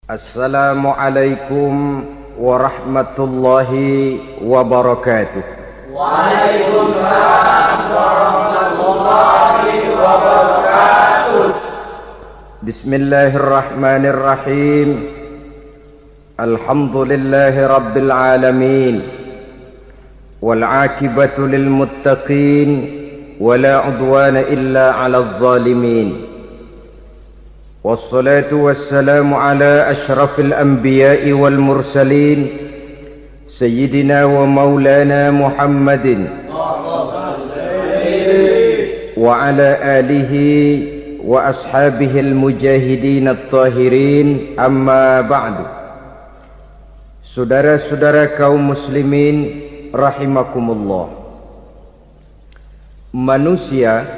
Assalamualaikum warahmatullahi wabarakatuh. Waalaikumsalam warahmatullahi wabarakatuh. Bismillahirrahmanirrahim. Alhamdulillahi rabbil alamin. Wal aqibatu lil muttaqin wala udwana illa 'alal zalimin. والصلاة والسلام على أشرف الأنبياء والمرسلين سيدنا ومولانا محمد وعلى آله وأصحابه المجاهدين الطاهرين أما بعد. Saudara-saudara kaum muslimin rahimakumullah, manusia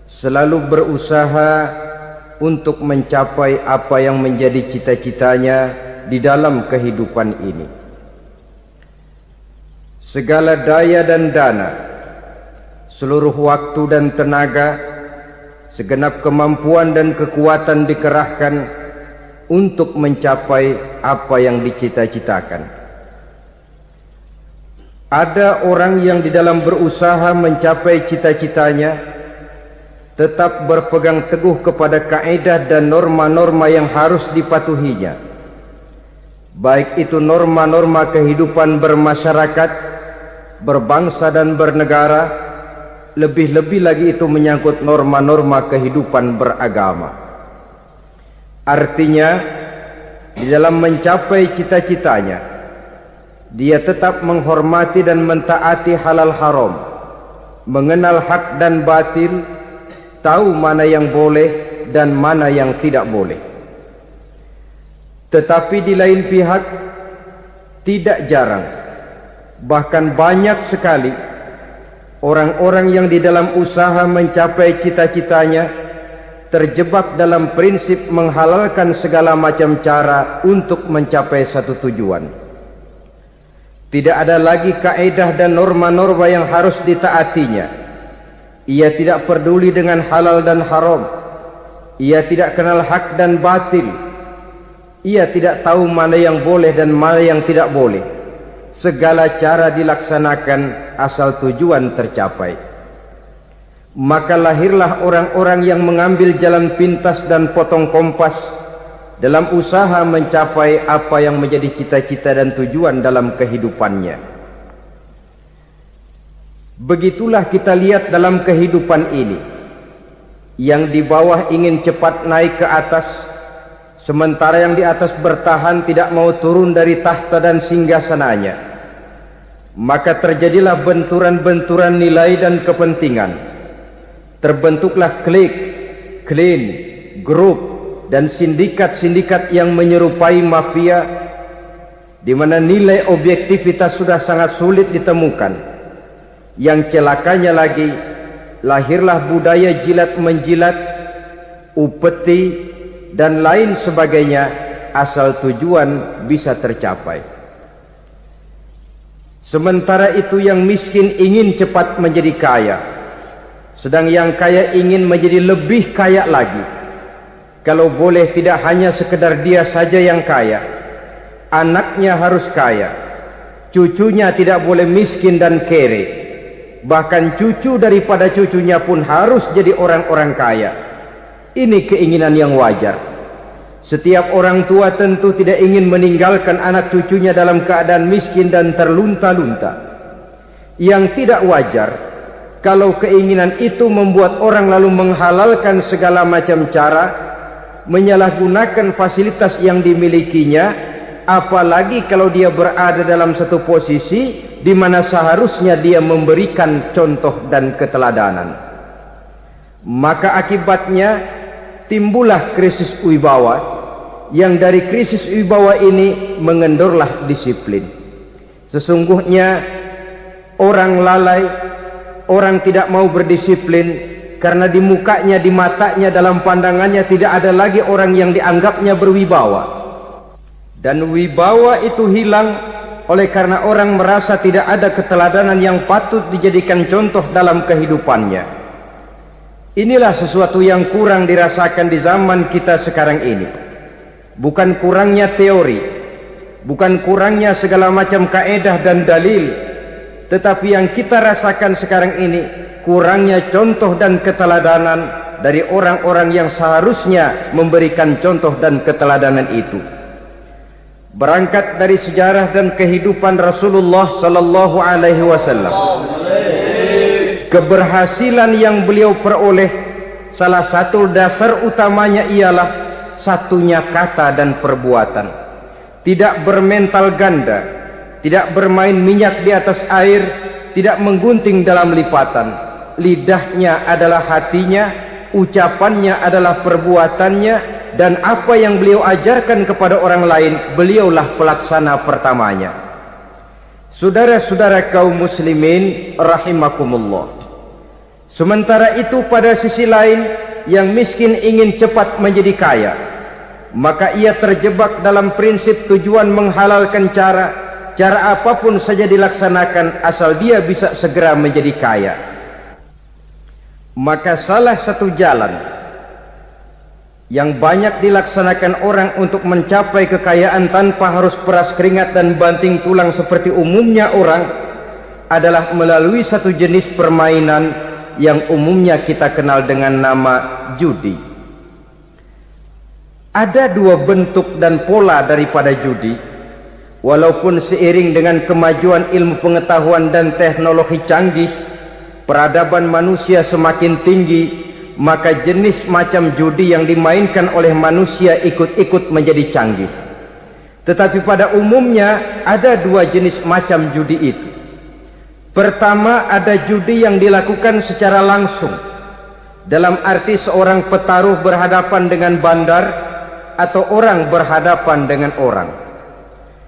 selalu berusaha untuk mencapai apa yang menjadi cita-citanya di dalam kehidupan ini. Segala daya dan dana, seluruh waktu dan tenaga, segenap kemampuan dan kekuatan dikerahkan untuk mencapai apa yang dicita-citakan. Ada orang yang di dalam berusaha mencapai cita-citanya tetap berpegang teguh kepada kaidah dan norma-norma yang harus dipatuhinya, baik itu norma-norma kehidupan bermasyarakat, berbangsa dan bernegara, lebih-lebih lagi itu menyangkut norma-norma kehidupan beragama. Artinya, di dalam mencapai cita-citanya, dia tetap menghormati dan mentaati halal haram, mengenal hak dan batil, tahu mana yang boleh dan mana yang tidak boleh. Tetapi di lain pihak, tidak jarang, bahkan banyak sekali orang-orang yang di dalam usaha mencapai cita-citanya terjebak dalam prinsip menghalalkan segala macam cara untuk mencapai satu tujuan. Tidak ada lagi kaidah dan norma-norma yang harus ditaatinya. Ia tidak peduli dengan halal dan haram. Ia tidak kenal hak dan batil. Ia tidak tahu mana yang boleh dan mana yang tidak boleh. Segala cara dilaksanakan asal tujuan tercapai. Maka lahirlah orang-orang yang mengambil jalan pintas dan potong kompas dalam usaha mencapai apa yang menjadi cita-cita dan tujuan dalam kehidupannya. Begitulah kita lihat dalam kehidupan ini. Yang di bawah ingin cepat naik ke atas, sementara yang di atas bertahan tidak mau turun dari tahta dan singgasananya. Maka terjadilah benturan-benturan nilai dan kepentingan. Terbentuklah klik, klan, grup dan sindikat-sindikat yang menyerupai mafia, di mana nilai objektivitas sudah sangat sulit ditemukan. Yang celakanya lagi, lahirlah budaya jilat-menjilat, upeti, dan lain sebagainya asal tujuan bisa tercapai. Sementara itu yang miskin ingin cepat menjadi kaya, sedang yang kaya ingin menjadi lebih kaya lagi. Kalau boleh tidak hanya sekedar dia saja yang kaya, anaknya harus kaya, cucunya tidak boleh miskin dan kere. Bahkan cucu daripada cucunya pun harus jadi orang-orang kaya. Ini keinginan yang wajar. Setiap orang tua tentu tidak ingin meninggalkan anak cucunya dalam keadaan miskin dan terlunta-lunta. Yang tidak wajar kalau keinginan itu membuat orang lalu menghalalkan segala macam cara, menyalahgunakan fasilitas yang dimilikinya, apalagi kalau dia berada dalam satu posisi di mana seharusnya dia memberikan contoh dan keteladanan. Maka akibatnya timbullah krisis wibawa, yang dari krisis wibawa ini mengendorlah disiplin. Sesungguhnya orang lalai, orang tidak mau berdisiplin karena di mukanya, di matanya, dalam pandangannya tidak ada lagi orang yang dianggapnya berwibawa. Dan wibawa itu hilang oleh karena orang merasa tidak ada keteladanan yang patut dijadikan contoh dalam kehidupannya. Inilah sesuatu yang kurang dirasakan di zaman kita sekarang ini. bukan kurangnya teori, bukan kurangnya segala macam kaedah dan dalil, tetapi yang kita rasakan sekarang ini kurangnya contoh dan keteladanan dari orang-orang yang seharusnya memberikan contoh dan keteladanan itu. Berangkat dari sejarah dan kehidupan Rasulullah sallallahu alaihi wasallam, keberhasilan yang beliau peroleh, salah satu dasar utamanya ialah satunya kata dan perbuatan. Tidak bermental ganda, tidak bermain minyak di atas air, tidak menggunting dalam lipatan. Lidahnya adalah hatinya, ucapannya adalah perbuatannya, dan apa yang beliau ajarkan kepada orang lain, beliaulah pelaksana pertamanya. Saudara-saudara kaum muslimin rahimakumullah, sementara itu pada sisi lain, yang miskin ingin cepat menjadi kaya, maka ia terjebak dalam prinsip tujuan menghalalkan cara apapun saja dilaksanakan asal dia bisa segera menjadi kaya. Maka salah satu jalan yang banyak dilaksanakan orang untuk mencapai kekayaan tanpa harus peras keringat dan banting tulang seperti umumnya orang adalah melalui satu jenis permainan yang umumnya kita kenal dengan nama judi. Ada dua bentuk dan pola daripada judi. Walaupun seiring dengan kemajuan ilmu pengetahuan dan teknologi canggih, peradaban manusia semakin tinggi, maka jenis macam judi yang dimainkan oleh manusia ikut-ikut menjadi canggih. Tetapi pada umumnya ada dua jenis macam judi itu. Pertama, ada judi yang dilakukan secara langsung, dalam arti seorang petaruh berhadapan dengan bandar atau orang berhadapan dengan orang.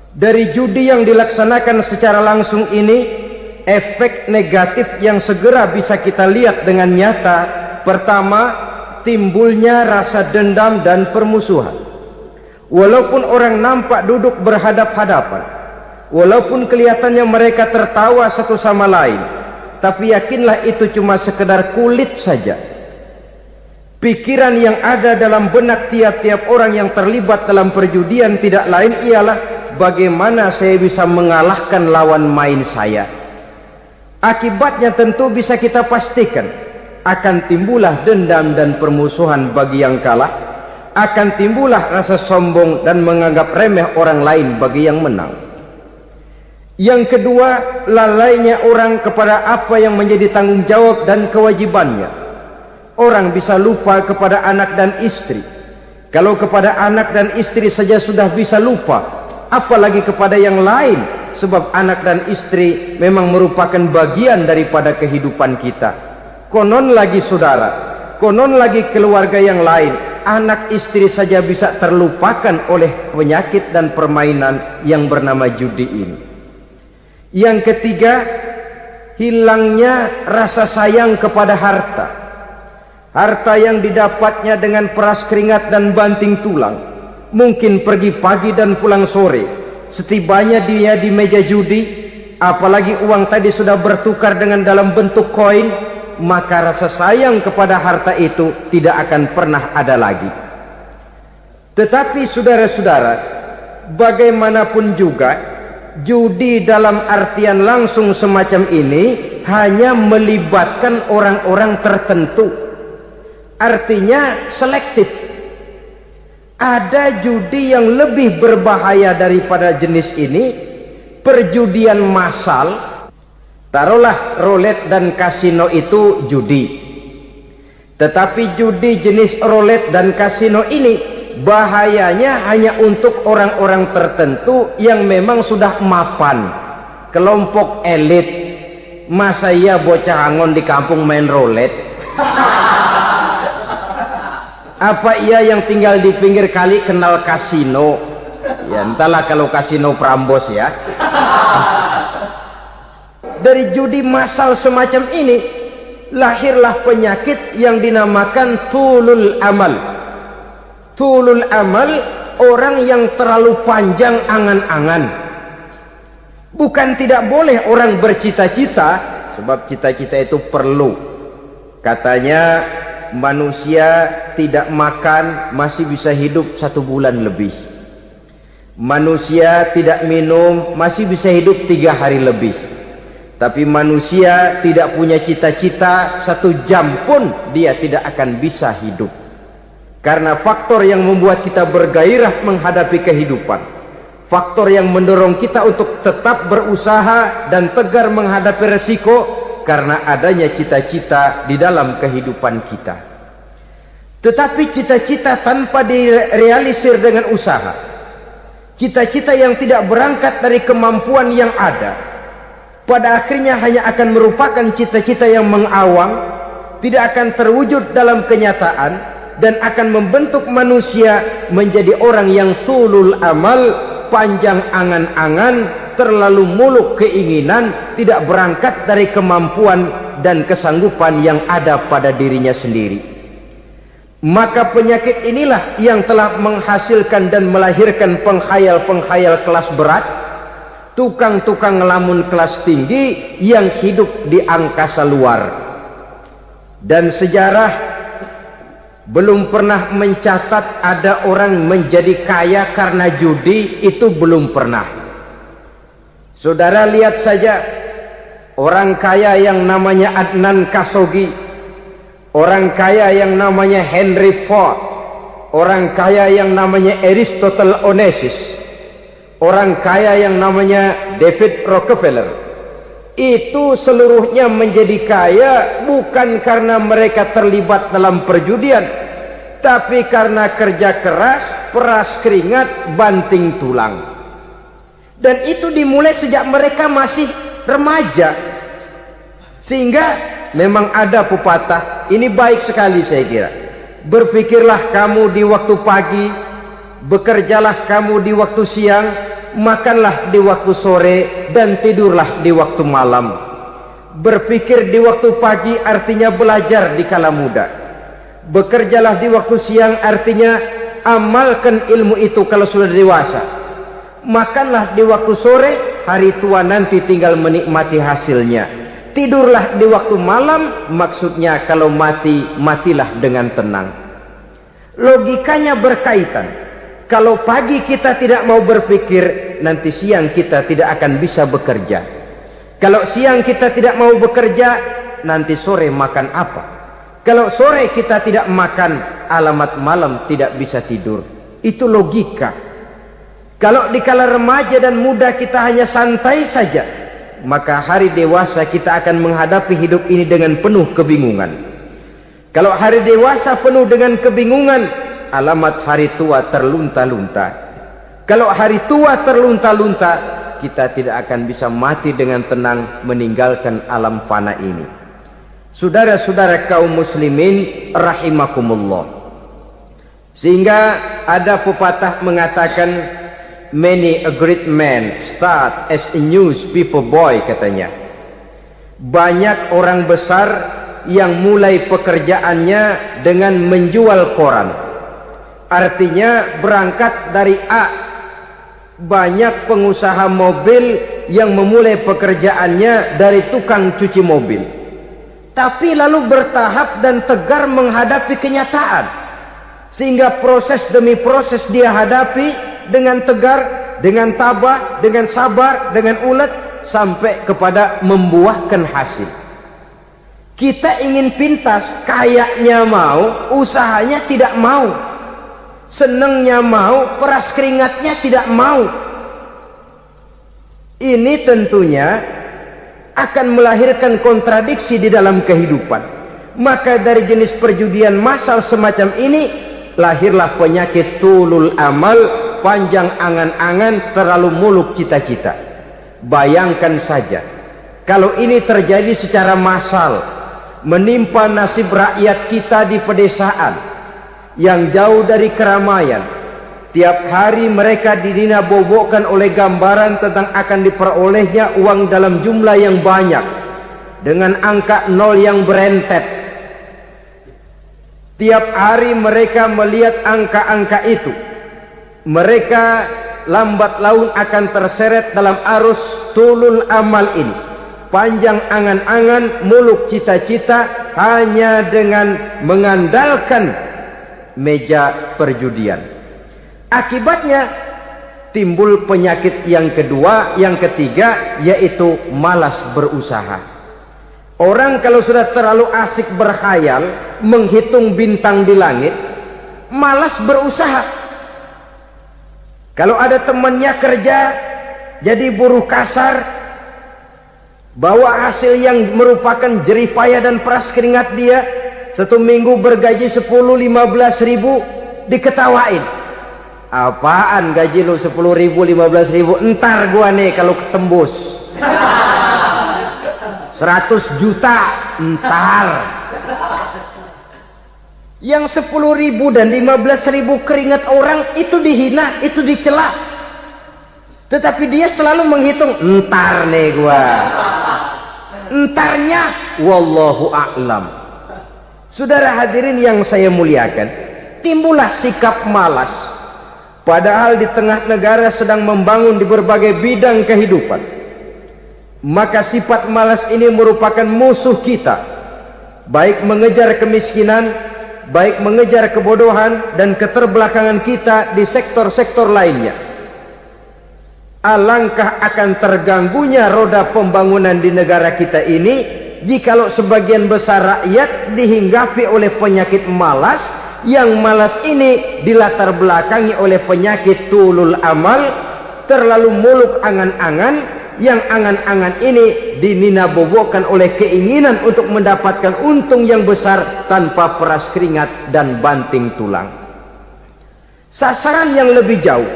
Dari judi yang dilaksanakan secara langsung ini, efek negatif yang segera bisa kita lihat dengan nyata, pertama, timbulnya rasa dendam dan permusuhan. Walaupun orang nampak duduk berhadap-hadapan, walaupun kelihatannya mereka tertawa satu sama lain, tapi yakinlah itu cuma sekedar kulit saja. Pikiran yang ada dalam benak tiap-tiap orang yang terlibat dalam perjudian tidak lain ialah bagaimana saya bisa mengalahkan lawan main saya. Akibatnya tentu bisa kita pastikan, akan timbullah dendam dan permusuhan bagi yang kalah, akan timbullah rasa sombong dan menganggap remeh orang lain bagi yang menang. Yang kedua, lalainya orang kepada apa yang menjadi tanggung jawab dan kewajibannya. Orang bisa lupa kepada anak dan istri. Kalau kepada anak dan istri saja sudah bisa lupa, apalagi kepada yang lain, sebab anak dan istri memang merupakan bagian daripada kehidupan kita. Konon lagi saudara, konon lagi keluarga yang lain, anak istri saja bisa terlupakan oleh penyakit dan permainan yang bernama judi ini. Yang ketiga, hilangnya rasa sayang kepada harta. Harta yang didapatnya dengan peras keringat dan banting tulang, mungkin pergi pagi dan pulang sore. Setibanya dia di meja judi, apalagi uang tadi sudah bertukar dengan dalam bentuk koin, maka rasa sayang kepada harta itu tidak akan pernah ada lagi. Tetapi saudara-saudara, bagaimanapun juga, judi dalam artian langsung semacam ini hanya melibatkan orang-orang tertentu. Artinya selektif. Ada judi yang lebih berbahaya daripada jenis ini, perjudian massal. Taruhlah roulette dan kasino itu judi. Tetapi judi jenis roulette dan kasino ini bahayanya hanya untuk orang-orang tertentu yang memang sudah mapan, kelompok elit. Masa iya bocah angon di kampung main roulette? Apa ia yang tinggal di pinggir kali kenal kasino? Ya entahlah kalau kasino Prambos ya. Dari judi massal semacam ini lahirlah penyakit yang dinamakan tulul amal. Tulul amal, orang yang terlalu panjang angan-angan. Bukan tidak boleh orang bercita-cita, sebab cita-cita itu perlu. Katanya manusia tidak makan masih bisa hidup 1 bulan lebih. Manusia tidak minum masih bisa hidup 3 hari lebih. Tapi manusia tidak punya cita-cita 1 jam pun dia tidak akan bisa hidup. Karena faktor yang membuat kita bergairah menghadapi kehidupan, faktor yang mendorong kita untuk tetap berusaha dan tegar menghadapi resiko, karena adanya cita-cita di dalam kehidupan kita. Tetapi cita-cita tanpa direalisir dengan usaha, cita-cita yang tidak berangkat dari kemampuan yang ada, pada akhirnya hanya akan merupakan cita-cita yang mengawang, tidak akan terwujud dalam kenyataan, dan akan membentuk manusia menjadi orang yang tulul amal, panjang angan-angan, terlalu muluk keinginan, tidak berangkat dari kemampuan dan kesanggupan yang ada pada dirinya sendiri. Maka penyakit inilah yang telah menghasilkan dan melahirkan penghayal-penghayal kelas berat, tukang-tukang ngelamun kelas tinggi yang hidup di angkasa luar. Dan sejarah belum pernah mencatat ada orang menjadi kaya karena judi, itu belum pernah. Saudara lihat saja orang kaya yang namanya Adnan Khashoggi, orang kaya yang namanya Henry Ford, orang kaya yang namanya Aristotle Onassis, orang kaya yang namanya David Rockefeller. Itu seluruhnya menjadi kaya bukan karena mereka terlibat dalam perjudian, tapi karena kerja keras, peras keringat, banting tulang. Dan itu dimulai sejak mereka masih remaja. Sehingga memang ada pepatah, ini baik sekali saya kira. Berpikirlah kamu di waktu pagi, bekerjalah kamu di waktu siang, makanlah di waktu sore, dan tidurlah di waktu malam. Berpikir di waktu pagi artinya belajar di kala muda. Bekerjalah di waktu siang artinya amalkan ilmu itu kalau sudah dewasa. Makanlah di waktu sore, hari tua nanti tinggal menikmati hasilnya. Tidurlah di waktu malam, maksudnya kalau mati, matilah dengan tenang. Logikanya berkaitan. Kalau pagi kita tidak mau berpikir, nanti siang kita tidak akan bisa bekerja. Kalau siang kita tidak mau bekerja, nanti sore makan apa? Kalau sore kita tidak makan, alamat malam tidak bisa tidur. Itu logika. Kalau di kala remaja dan muda kita hanya santai saja, maka hari dewasa kita akan menghadapi hidup ini dengan penuh kebingungan. Kalau hari dewasa penuh dengan kebingungan, alamat hari tua terlunta-lunta. Kalau hari tua terlunta-lunta, kita tidak akan bisa mati dengan tenang meninggalkan alam fana ini. Saudara-saudara kaum muslimin rahimakumullah. Sehingga ada pepatah mengatakan, many a great man start as a newspaper boy, katanya. Banyak orang besar yang mulai pekerjaannya dengan menjual koran. Artinya berangkat dari A. Banyak pengusaha mobil yang memulai pekerjaannya dari tukang cuci mobil, tapi lalu bertahap dan tegar menghadapi kenyataan, sehingga proses demi proses dia hadapi dengan tegar, dengan tabah, dengan sabar, dengan ulet, sampai kepada membuahkan hasil. Kita ingin pintas, kayaknya mau, usahanya tidak mau, senengnya mau, peras keringatnya tidak mau. Ini tentunya akan melahirkan kontradiksi di dalam kehidupan. Maka dari jenis perjudian massal semacam ini lahirlah penyakit tulul amal, panjang angan-angan, terlalu muluk cita-cita. Bayangkan saja kalau ini terjadi secara massal, menimpa nasib rakyat kita di pedesaan yang jauh dari keramaian. Tiap hari mereka didina-bobokkan oleh gambaran tentang akan diperolehnya uang dalam jumlah yang banyak dengan angka nol yang berentet. Tiap hari mereka melihat angka-angka itu. Mereka lambat laun akan terseret dalam arus tulul amal ini. panjang angan-angan, muluk cita-cita hanya dengan mengandalkan meja perjudian. Akibatnya timbul penyakit yang kedua, yang ketiga, yaitu malas berusaha. Orang kalau sudah terlalu asik berkhayal, menghitung bintang di langit, malas berusaha. Kalau ada temannya kerja jadi buruh kasar, bawa hasil yang merupakan jerih payah dan peras keringat dia, 1 minggu bergaji 10-15 ribu, diketawain. Apaan gaji lu 10 ribu 15 ribu, entar gua nih kalau ketembus 100 juta entar. Yang 10 ribu dan 15 ribu keringat orang itu dihina, itu dicela, tetapi dia selalu menghitung, entar nih gua, entarnya wallahu a'lam. Saudara hadirin yang saya muliakan, timbullah sikap malas. Padahal di tengah negara sedang membangun di berbagai bidang kehidupan, maka sifat malas ini merupakan musuh kita, baik mengejar kemiskinan, baik mengejar kebodohan dan keterbelakangan kita di sektor-sektor lainnya. Alangkah akan terganggunya roda pembangunan di negara kita ini jikalau sebagian besar rakyat dihinggapi oleh penyakit malas, yang malas ini dilatar belakangi oleh penyakit tulul amal, terlalu muluk angan-angan, yang angan-angan ini dininabobokan oleh keinginan untuk mendapatkan untung yang besar tanpa peras keringat dan banting tulang. Sasaran yang lebih jauh,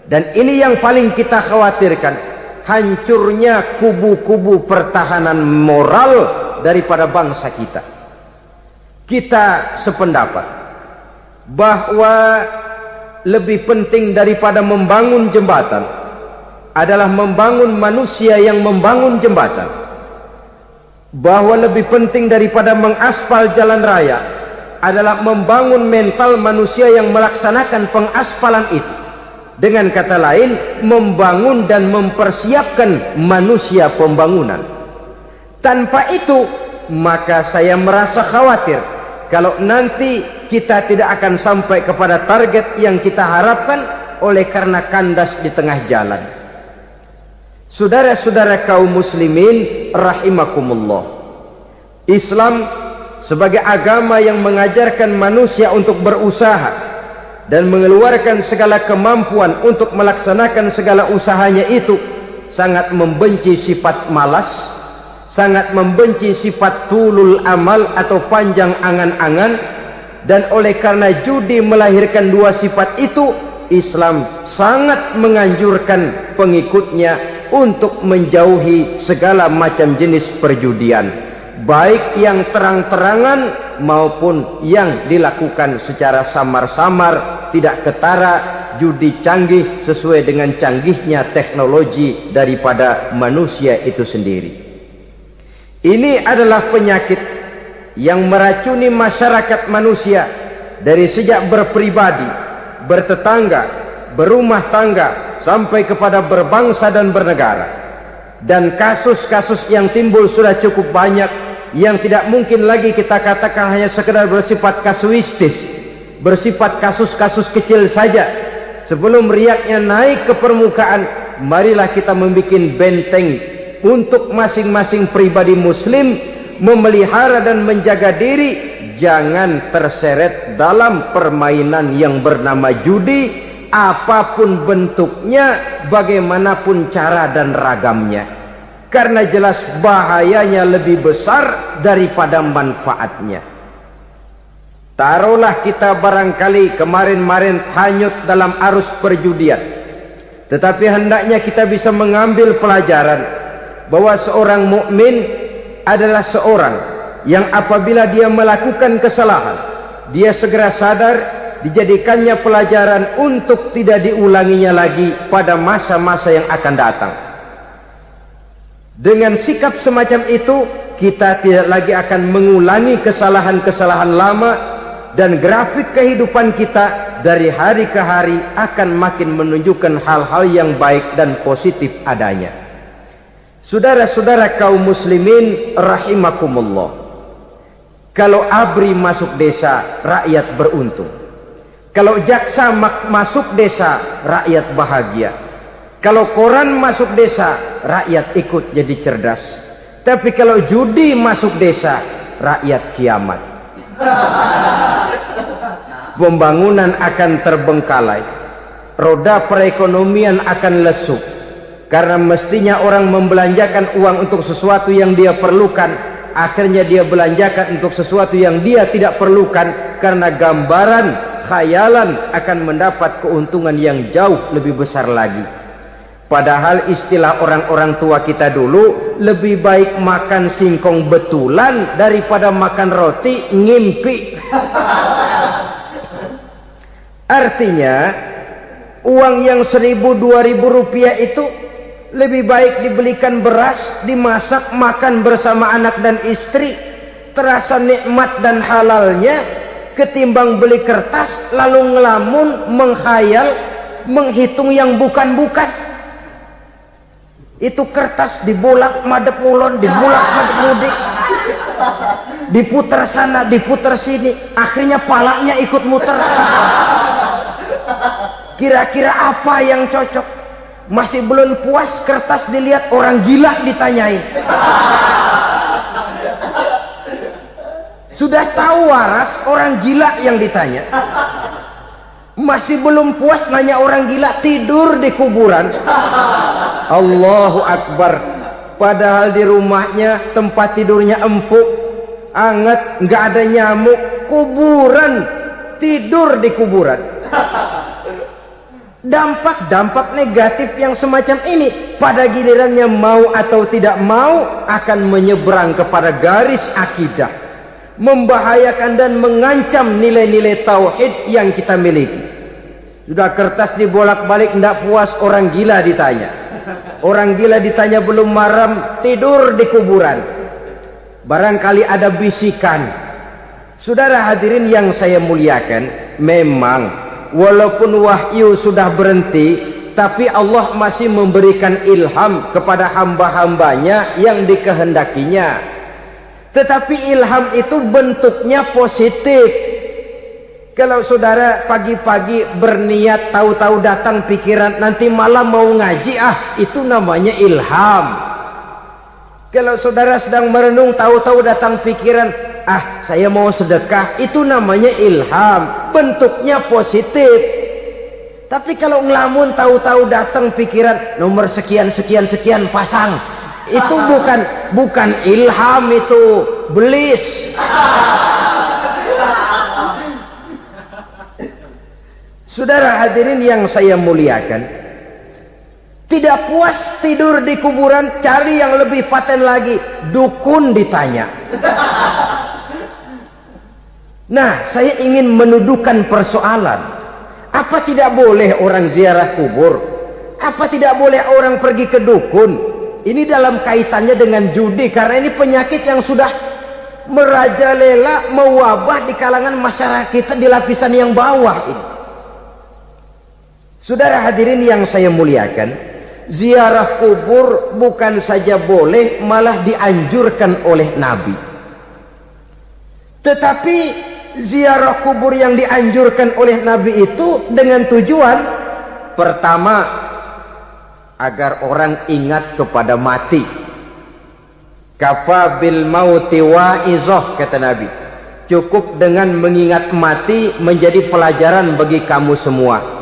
dan ini yang paling kita khawatirkan, hancurnya kubu-kubu pertahanan moral daripada bangsa kita. Kita sependapat bahwa lebih penting daripada membangun jembatan adalah membangun manusia yang membangun jembatan, bahwa lebih penting daripada mengaspal jalan raya adalah membangun mental manusia yang melaksanakan pengaspalan itu. Dengan kata lain, membangun dan mempersiapkan manusia pembangunan. Tanpa itu, maka saya merasa khawatir kalau nanti kita tidak akan sampai kepada target yang kita harapkan oleh karena kandas di tengah jalan. Saudara-saudara kaum muslimin rahimakumullah, Islam sebagai agama yang mengajarkan manusia untuk berusaha dan mengeluarkan segala kemampuan untuk melaksanakan segala usahanya itu, sangat membenci sifat malas, sangat membenci sifat tulul amal atau panjang angan-angan. Dan oleh karena judi melahirkan dua sifat itu, Islam sangat menganjurkan pengikutnya untuk menjauhi segala macam jenis perjudian, baik yang terang-terangan maupun yang dilakukan secara samar-samar, tidak ketara, judi canggih sesuai dengan canggihnya teknologi daripada manusia itu sendiri. Ini adalah penyakit yang meracuni masyarakat manusia dari sejak berpribadi, bertetangga, berumah tangga sampai kepada berbangsa dan bernegara. Dan kasus-kasus yang timbul sudah cukup banyak, yang tidak mungkin lagi kita katakan hanya sekedar bersifat kasuistis, bersifat kasus-kasus kecil saja. Sebelum riaknya naik ke permukaan, marilah kita membuat benteng untuk masing-masing pribadi muslim memelihara dan menjaga diri, jangan terseret dalam permainan yang bernama judi, apapun bentuknya, bagaimanapun cara dan ragamnya, karena jelas bahayanya lebih besar daripada manfaatnya. Taruhlah kita barangkali kemarin-marin hanyut dalam arus perjudian, tetapi hendaknya kita bisa mengambil pelajaran bahwa seorang mukmin adalah seorang yang apabila dia melakukan kesalahan, dia segera sadar, dijadikannya pelajaran untuk tidak diulanginya lagi pada masa-masa yang akan datang. Dengan sikap semacam itu, kita tidak lagi akan mengulangi kesalahan-kesalahan lama, dan grafik kehidupan kita dari hari ke hari akan makin menunjukkan hal-hal yang baik dan positif adanya. Saudara-saudara kaum muslimin rahimakumullah, kalau ABRI masuk desa, rakyat beruntung. Kalau jaksa masuk desa, rakyat bahagia. Kalau koran masuk desa, rakyat ikut jadi cerdas. Tapi kalau judi masuk desa, rakyat kiamat. Pembangunan akan terbengkalai, roda perekonomian akan lesu. Karena mestinya orang membelanjakan uang untuk sesuatu yang dia perlukan, akhirnya dia belanjakan untuk sesuatu yang dia tidak perlukan, karena gambaran, khayalan akan mendapat keuntungan yang jauh lebih besar lagi. Padahal istilah orang-orang tua kita dulu, lebih baik makan singkong betulan daripada makan roti ngimpi. Artinya uang yang 1.000-2.000 rupiah itu lebih baik dibelikan beras, dimasak, makan bersama anak dan istri, terasa nikmat dan halalnya, ketimbang beli kertas lalu ngelamun, menghayal, menghitung yang bukan-bukan. Itu kertas dibolak madep ulon, dibolak madep mudik, diputar sana, diputar sini, akhirnya palanya ikut muter. Kira-kira apa yang cocok? Masih belum puas, kertas dilihat, orang gila ditanyain. Sudah tahu waras, orang gila yang ditanya. Masih belum puas, nanya orang gila, tidur di kuburan. Allahu Akbar. Padahal di rumahnya tempat tidurnya empuk, anget, nggak ada nyamuk. Kuburan, tidur di kuburan. Dampak-dampak negatif yang semacam ini pada gilirannya mau atau tidak mau akan menyeberang kepada garis akidah, membahayakan dan mengancam nilai-nilai tauhid yang kita miliki. Sudah kertas dibolak-balik, tidak puas, orang gila ditanya. Orang gila ditanya belum maram, tidur di kuburan. Barangkali ada bisikan. Saudara hadirin yang saya muliakan, memang walaupun wahyu sudah berhenti, tapi Allah masih memberikan ilham kepada hamba-hambanya yang dikehendakinya. Tetapi ilham itu bentuknya positif. Kalau saudara pagi-pagi berniat, tahu-tahu datang pikiran nanti malam mau ngaji, itu namanya ilham. Kalau saudara sedang merenung, tahu-tahu datang pikiran, saya mau sedekah, itu namanya ilham, bentuknya positif. Tapi kalau ngelamun, tahu-tahu datang pikiran nomor sekian sekian sekian pasang, itu bukan ilham, itu belis. Saudara hadirin yang saya muliakan, tidak puas tidur di kuburan, cari yang lebih paten lagi, dukun ditanya. Nah, saya ingin menuduhkan persoalan. Apa tidak boleh orang ziarah kubur? Apa tidak boleh orang pergi ke dukun? Ini dalam kaitannya dengan judi, karena ini penyakit yang sudah merajalela, mewabah di kalangan masyarakat kita di lapisan yang bawah ini. Saudara hadirin yang saya muliakan, ziarah kubur bukan saja boleh, malah dianjurkan oleh Nabi. Tetapi ziarah kubur yang dianjurkan oleh Nabi itu dengan tujuan pertama, agar orang ingat kepada mati. Kafa bil mauti wa'izah, kata Nabi. Cukup dengan mengingat mati menjadi pelajaran bagi kamu semua.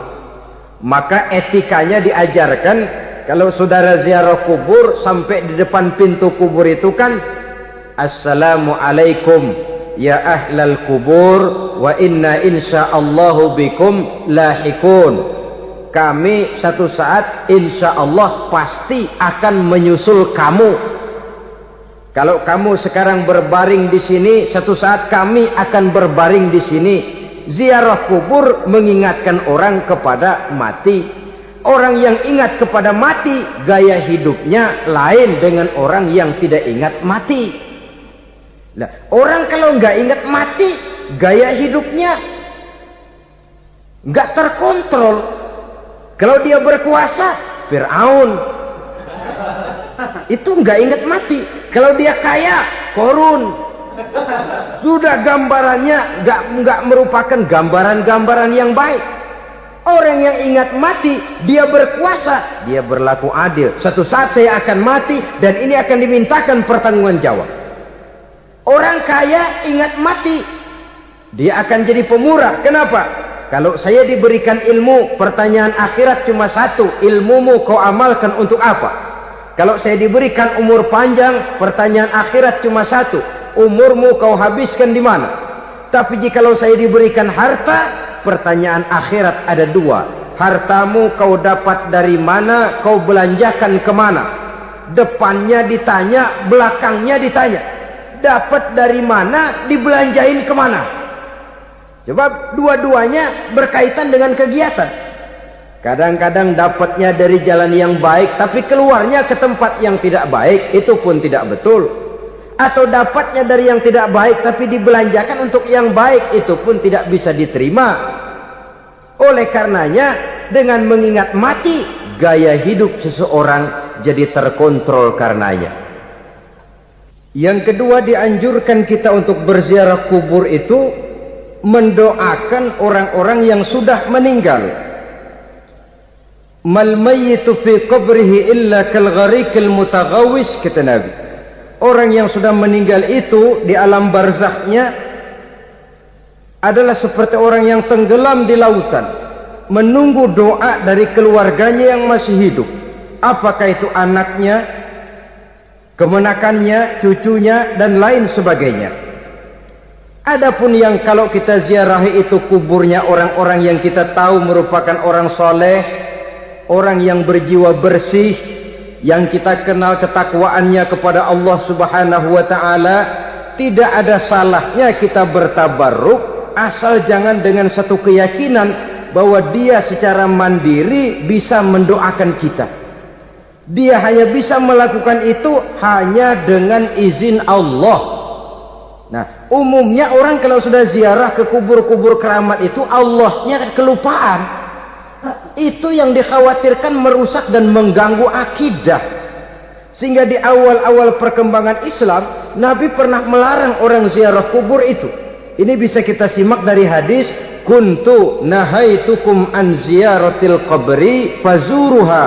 Maka etikanya diajarkan, kalau saudara ziarah kubur, sampai di depan pintu kubur itu kan, Assalamualaikum ya ahlal kubur wa inna insyaallahu bikum lahikun. Kami satu saat insya Allah pasti akan menyusul kamu. Kalau kamu sekarang berbaring di sini, satu saat kami akan berbaring di sini. Ziarah kubur mengingatkan orang kepada mati. Orang yang ingat kepada mati, gaya hidupnya lain dengan orang yang tidak ingat mati. Nah, orang kalau nggak ingat mati, gaya hidupnya nggak terkontrol. Kalau dia berkuasa, Fir'aun. itu nggak ingat mati. Kalau dia kaya, korun, sudah gambarannya nggak merupakan gambaran-gambaran yang baik. Orang yang ingat mati, dia berkuasa, dia berlaku adil. Suatu saat saya akan mati dan ini akan dimintakan pertanggungan jawab. Orang kaya ingat mati, dia akan jadi pemurah. Kenapa? Kalau saya diberikan ilmu, pertanyaan akhirat cuma satu, ilmumu kau amalkan untuk apa? Kalau saya diberikan umur panjang, pertanyaan akhirat cuma satu, umurmu kau habiskan di mana? Tapi jikalau saya diberikan harta, pertanyaan akhirat ada dua, hartamu kau dapat dari mana, kau belanjakan kemana? Depannya ditanya, belakangnya ditanya. Dapat dari mana, dibelanjain kemana? Sebab dua-duanya berkaitan dengan kegiatan. Kadang-kadang dapatnya dari jalan yang baik, tapi keluarnya ke tempat yang tidak baik, itu pun tidak betul. Atau dapatnya dari yang tidak baik, tapi dibelanjakan untuk yang baik, itu pun tidak bisa diterima. Oleh karenanya, dengan mengingat mati, gaya hidup seseorang jadi terkontrol karenanya. Yang kedua, dianjurkan kita untuk berziarah kubur itu mendoakan orang-orang yang sudah meninggal. Mal mayyitu fi qabrihi illa kal gharikil mutaghawis, kata Nabi. Orang yang sudah meninggal itu di alam barzakhnya adalah seperti orang yang tenggelam di lautan, menunggu doa dari keluarganya yang masih hidup. Apakah itu anaknya, kemenakannya, cucunya, dan lain sebagainya. Adapun yang kalau kita ziarahi itu kuburnya orang-orang yang kita tahu merupakan orang soleh, orang yang berjiwa bersih, yang kita kenal ketakwaannya kepada Allah Subhanahu wa ta'ala, tidak ada salahnya kita bertabarruk, asal jangan dengan satu keyakinan bahwa dia secara mandiri bisa mendoakan kita. Dia hanya bisa melakukan itu hanya dengan izin Allah. Nah, umumnya orang kalau sudah ziarah ke kubur-kubur keramat itu, Allahnya kelupaan. Itu yang dikhawatirkan merusak dan mengganggu akidah. Sehingga di awal-awal perkembangan Islam, Nabi pernah melarang orang ziarah kubur itu. Ini bisa kita simak dari hadis, kuntu nahaitukum an ziyaratil qabri fazuruha.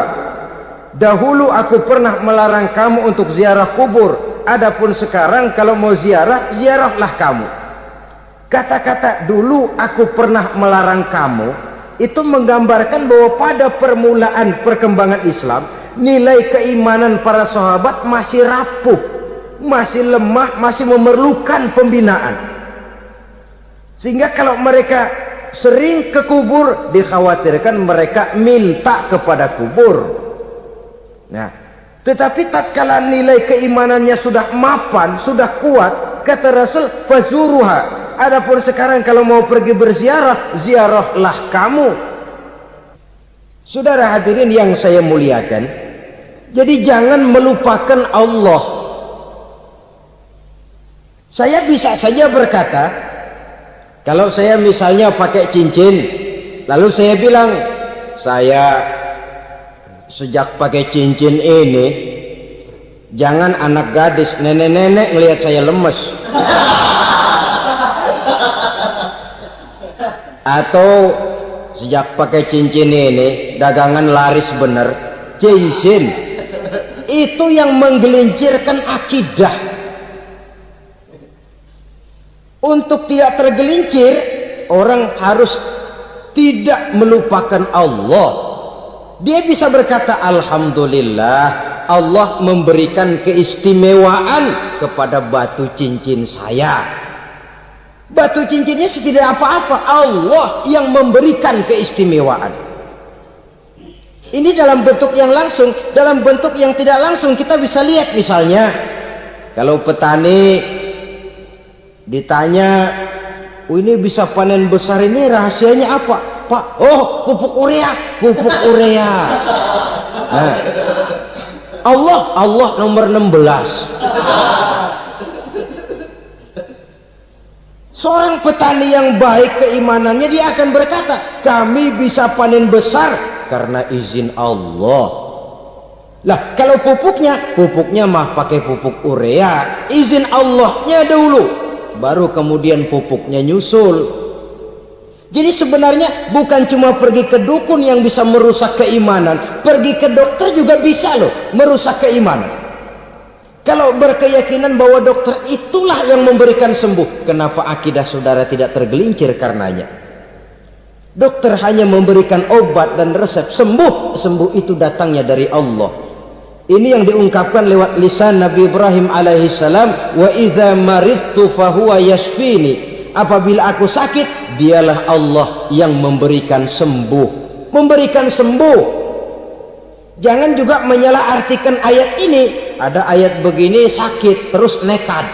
Dahulu aku pernah melarang kamu untuk ziarah kubur, adapun sekarang kalau mau ziarah, ziarahlah kamu. Kata-kata dulu aku pernah melarang kamu itu menggambarkan bahwa pada permulaan perkembangan Islam, nilai keimanan para sahabat masih rapuh, masih lemah, masih memerlukan pembinaan. Sehingga kalau mereka sering ke kubur, dikhawatirkan mereka minta kepada kubur. Nah, tetapi tatkala nilai keimanannya sudah mapan, sudah kuat, kata Rasul, fazuruha. Adapun sekarang kalau mau pergi berziarah, ziarahlah kamu. Saudara hadirin yang saya muliakan, jadi jangan melupakan Allah. Saya bisa saja berkata, kalau saya misalnya pakai cincin, lalu saya bilang, saya sejak pakai cincin ini, jangan anak gadis, nenek-nenek ngelihat saya lemes. Atau sejak pakai cincin ini, dagangan laris bener. Cincin itu yang menggelincirkan akidah. Untuk tidak tergelincir, orang harus tidak melupakan Allah. Dia bisa berkata, alhamdulillah, Allah memberikan keistimewaan kepada batu cincin saya. Batu cincinnya tidak apa-apa, Allah yang memberikan keistimewaan. Ini dalam bentuk yang langsung. Dalam bentuk yang tidak langsung kita bisa lihat, misalnya kalau petani ditanya, oh ini bisa panen besar ini rahasianya apa Pak? Oh, pupuk urea, pupuk urea. Nah, Allah nomor 16. Seorang petani yang baik keimanannya, dia akan berkata, kami bisa panen besar karena izin Allah. Lah kalau pupuknya mah pakai pupuk urea, izin Allahnya dulu, baru kemudian pupuknya nyusul. Jadi sebenarnya bukan cuma pergi ke dukun yang bisa merusak keimanan, pergi ke dokter juga bisa loh merusak keimanan. Kalau berkeyakinan bahwa dokter itulah yang memberikan sembuh, kenapa akidah saudara tidak tergelincir karenanya? Dokter hanya memberikan obat dan resep, sembuh itu datangnya dari Allah. Ini yang diungkapkan lewat lisan Nabi Ibrahim alaihissalam, wa idza maridtu fahuwa yashfini. Apabila aku sakit, dialah Allah yang memberikan sembuh. Memberikan sembuh. Jangan juga menyalahartikan ayat ini. Ada ayat begini sakit terus nekat.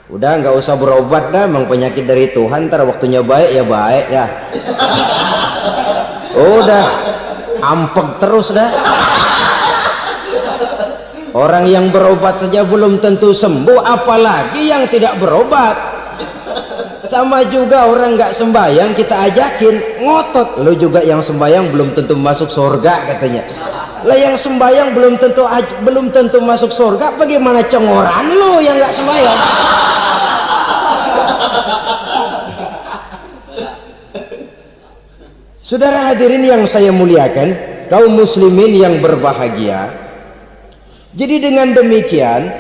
Udah nggak usah berobat dah, memang penyakit dari Tuhan, ntar waktunya baik ya baik dah. Udah ampek terus dah. Orang yang berobat saja belum tentu sembuh, apalagi yang tidak berobat. Sama juga orang nggak sembahyang kita ajakin ngotot, lo juga yang sembahyang belum tentu masuk surga katanya. Lah yang sembahyang belum tentu masuk surga, bagaimana cengoran lo yang nggak sembahyang? Saudara hadirin yang saya muliakan, kaum muslimin yang berbahagia. Jadi dengan demikian,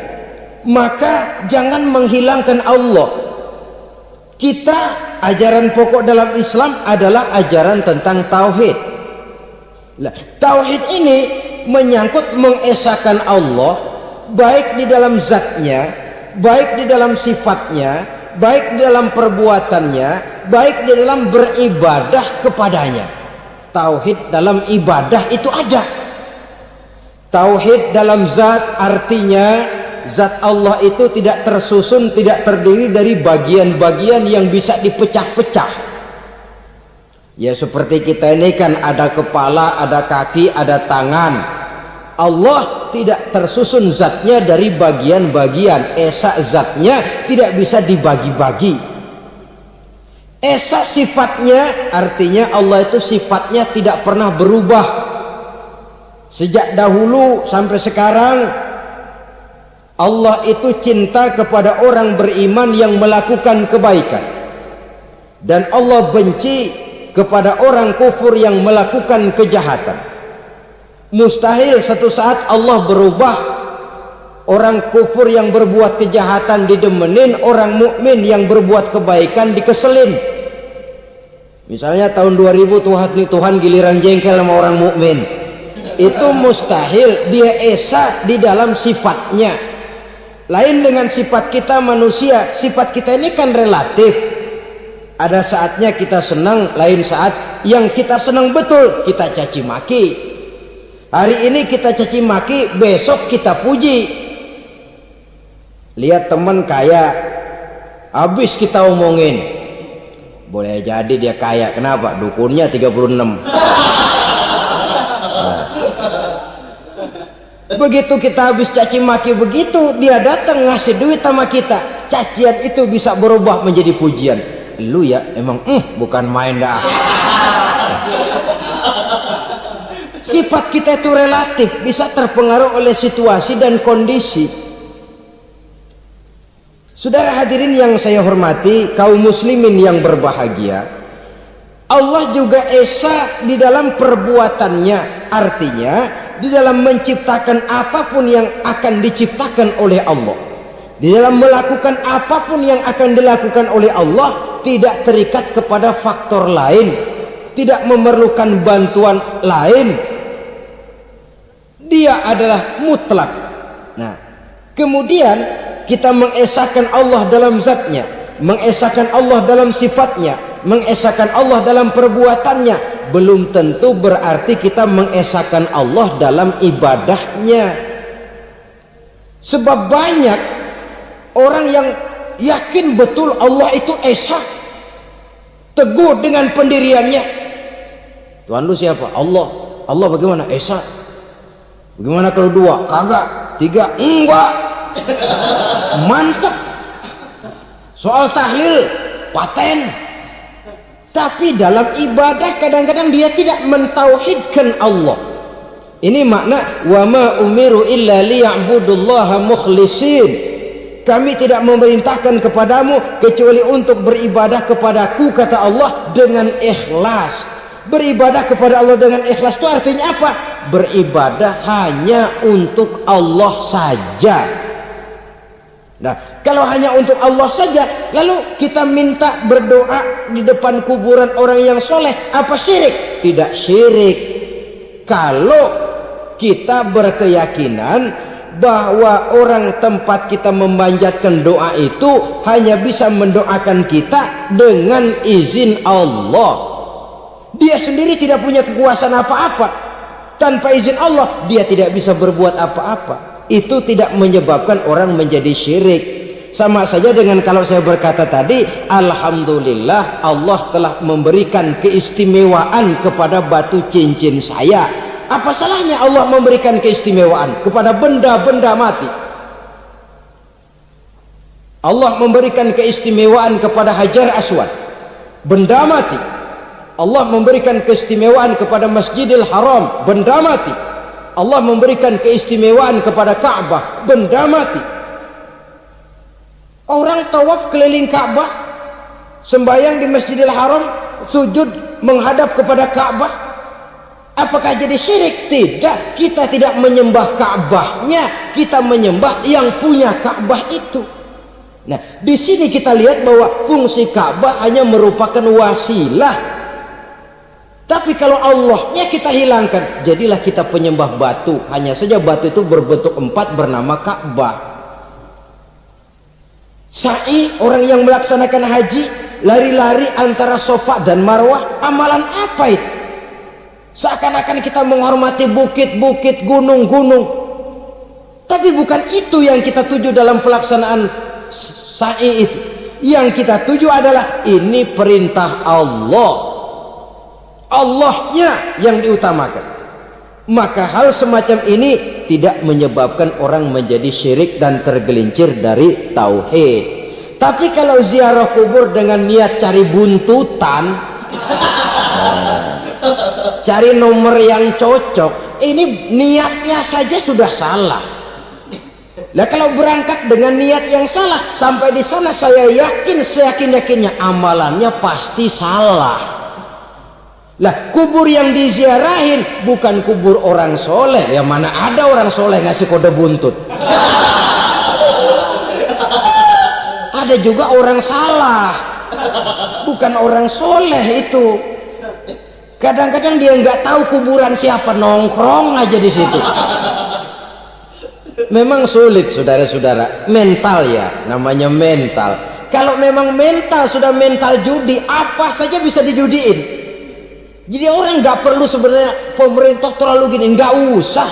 maka jangan menghilangkan Allah. Kita, ajaran pokok dalam Islam adalah ajaran tentang tauhid. Nah, tauhid ini menyangkut mengesahkan Allah, baik di dalam zatnya, baik di dalam sifatnya, baik di dalam perbuatannya, baik di dalam beribadah kepadanya. Tauhid dalam ibadah itu ada. Tauhid dalam zat artinya zat Allah itu tidak tersusun, tidak terdiri dari bagian-bagian yang bisa dipecah-pecah. Ya seperti kita ini kan ada kepala, ada kaki, ada tangan. Allah tidak tersusun zatnya dari bagian-bagian. Esa zatnya tidak bisa dibagi-bagi. Esa sifatnya artinya Allah itu sifatnya tidak pernah berubah. Sejak dahulu sampai sekarang Allah itu cinta kepada orang beriman yang melakukan kebaikan, dan Allah benci kepada orang kufur yang melakukan kejahatan. Mustahil satu saat Allah berubah, orang kufur yang berbuat kejahatan didemenin, orang mukmin yang berbuat kebaikan dikeselin. Misalnya tahun 2000 Tuhan giliran jengkel sama orang mukmin. Itu mustahil, dia esa di dalam sifatnya. Lain dengan sifat kita manusia. Sifat kita ini kan relatif. Ada saatnya kita senang, lain saat yang kita senang betul kita caci maki. Hari ini kita caci maki, besok kita puji. Lihat teman kaya, habis kita omongin, boleh jadi dia kaya. Kenapa? Dukunnya 36. Begitu kita habis caci maki begitu, dia datang ngasih duit sama kita, cacian itu bisa berubah menjadi pujian. Lu ya emang bukan main dah. Sifat kita itu relatif, bisa terpengaruh oleh situasi dan kondisi. Saudara hadirin yang saya hormati, kaum muslimin yang berbahagia, Allah juga esa di dalam perbuatannya. Artinya di dalam menciptakan apapun yang akan diciptakan oleh Allah, di dalam melakukan apapun yang akan dilakukan oleh Allah, tidak terikat kepada faktor lain, tidak memerlukan bantuan lain. Dia adalah mutlak. Nah, kemudian kita mengesahkan Allah dalam zatnya, mengesahkan Allah dalam sifatnya, mengesahkan Allah dalam perbuatannya, belum tentu berarti kita mengesahkan Allah dalam ibadahnya. Sebab banyak orang yang yakin betul Allah itu esa, teguh dengan pendiriannya. Tuhan lu siapa? Allah. Allah bagaimana? Esa. Bagaimana kalau dua? Kagak. Tiga? Enggak. Mantap. Soal tahlil paten. Tapi dalam ibadah kadang-kadang dia tidak mentauhidkan Allah. Ini makna wa ma umiru illa liya'budullaha mukhlisin. Kami tidak memerintahkan kepadamu kecuali untuk beribadah kepadaku, kata Allah, dengan ikhlas. Beribadah kepada Allah dengan ikhlas itu artinya apa? Beribadah hanya untuk Allah saja. Nah, kalau hanya untuk Allah saja, lalu kita minta berdoa di depan kuburan orang yang soleh, apa syirik? Tidak syirik. Kalau kita berkeyakinan bahwa orang tempat kita memanjatkan doa itu hanya bisa mendoakan kita dengan izin Allah. Dia sendiri tidak punya kekuasaan apa-apa. Tanpa izin Allah dia tidak bisa berbuat apa-apa. Itu tidak menyebabkan orang menjadi syirik. Sama saja dengan kalau saya berkata tadi, alhamdulillah Allah telah memberikan keistimewaan kepada batu cincin saya. Apa salahnya Allah memberikan keistimewaan kepada benda-benda mati? Allah memberikan keistimewaan kepada Hajar Aswad, benda mati. Allah memberikan keistimewaan kepada Masjidil Haram, benda mati. Allah memberikan keistimewaan kepada Ka'bah, benda mati. Orang tawaf keliling Ka'bah, sembahyang di Masjidil Haram, sujud menghadap kepada Ka'bah, apakah jadi syirik? Tidak. Kita tidak menyembah Ka'bahnya, kita menyembah yang punya Ka'bah itu. Nah, di sini kita lihat bahwa fungsi Ka'bah hanya merupakan wasilah. Tapi kalau Allahnya kita hilangkan, jadilah kita penyembah batu. Hanya saja batu itu berbentuk 4 bernama Ka'bah. Sa'i, orang yang melaksanakan haji, lari-lari antara Safa dan Marwah, amalan apa itu? Seakan-akan kita menghormati bukit-bukit, gunung-gunung. Tapi bukan itu yang kita tuju dalam pelaksanaan sa'i itu. Yang kita tuju adalah ini perintah Allah. Allahnya yang diutamakan. Maka hal semacam ini tidak menyebabkan orang menjadi syirik dan tergelincir dari tauhid. Tapi kalau ziarah kubur dengan niat cari buntutan, cari nomor yang cocok, ini niatnya saja sudah salah. Nah, kalau berangkat dengan niat yang salah, sampai di sana saya yakin, seyakin-yakinnya amalannya pasti salah. Lah, kubur yang diziarahin bukan kubur orang soleh. Ya mana ada orang soleh ngasih kode buntut. Ada juga orang salah, bukan orang soleh itu. Kadang-kadang dia nggak tahu kuburan siapa, nongkrong aja di situ. Memang sulit, saudara-saudara. Mental ya, namanya mental. Kalau memang mental sudah mental judi, apa saja bisa dijudiin. Jadi orang nggak perlu sebenarnya pemerintah terlalu gini, nggak usah.